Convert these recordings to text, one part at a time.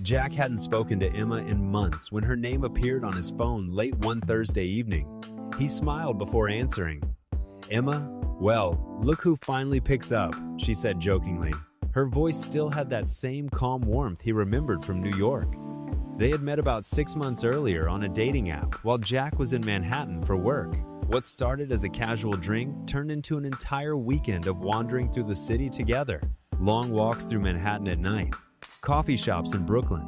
Jack hadn't spoken to Emma in months when her name appeared on his phone late one Thursday evening. He smiled before answering. "Emma? Well, look who finally picks up," she said jokingly. Her voice still had that same calm warmth he remembered from New York. They had met about 6 months earlier on a dating app while Jack was in Manhattan for work. What started as a casual drink turned into an entire weekend of wandering through the city together. Long walks through Manhattan at night, coffee shops in Brooklyn,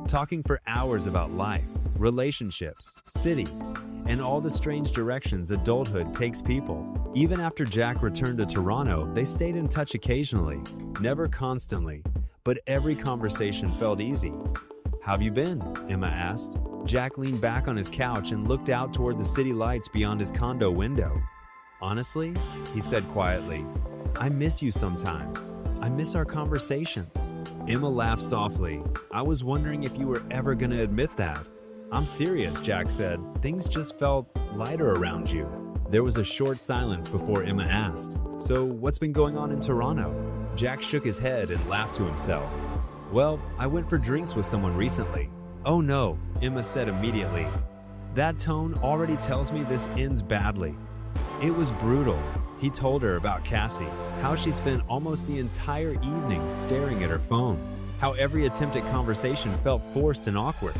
talking for hours about life, relationships, cities, and all the strange directions adulthood takes people. Even after Jack returned to Toronto, they stayed in touch occasionally, never constantly, but every conversation felt easy. "How've you been?" Emma asked. Jack leaned back on his couch and looked out toward the city lights beyond his condo window. "Honestly," he said quietly, "I miss you sometimes. I miss our conversations." Emma laughed softly. "I was wondering if you were ever going to admit that." "I'm serious," Jack said. "Things just felt lighter around you." There was a short silence before Emma asked, "So what's been going on in Toronto?" Jack shook his head and laughed to himself. "Well, I went for drinks with someone recently." "Oh no," Emma said immediately. "That tone already tells me this ends badly." "It was brutal." He told her about Cassie, how she spent almost the entire evening staring at her phone, how every attempt at conversation felt forced and awkward,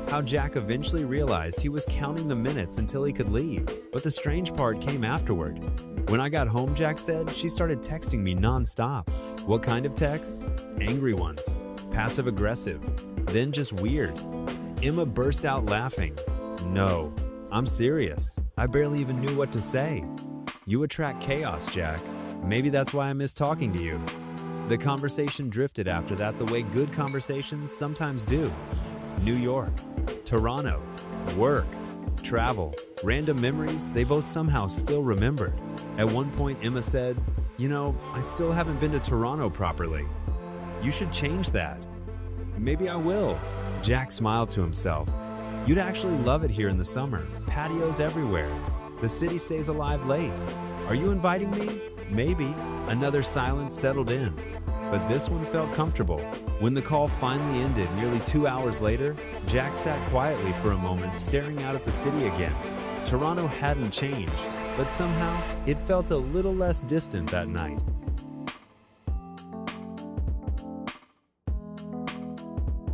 how Jack eventually realized he was counting the minutes until he could leave. But the strange part came afterward. "When I got home," Jack said, "she started texting me nonstop." "What kind of texts?" "Angry ones, passive-aggressive, then just weird." Emma burst out laughing. "No, I'm serious. I barely even knew what to say." "You attract chaos, Jack. Maybe that's why I miss talking to you." The conversation drifted after that the way good conversations sometimes do. New York, Toronto, work, travel, random memories they both somehow still remembered. At one point, Emma said, "You know, I still haven't been to Toronto properly. You should change that." "Maybe I will." Jack smiled to himself. "You'd actually love it here in the summer. Patios everywhere. The city stays alive late. Are you inviting me?" "Maybe." Another silence settled in, but this one felt comfortable. When the call finally ended nearly 2 hours later, Jack sat quietly for a moment staring out at the city again. Toronto hadn't changed, but somehow it felt a little less distant that night.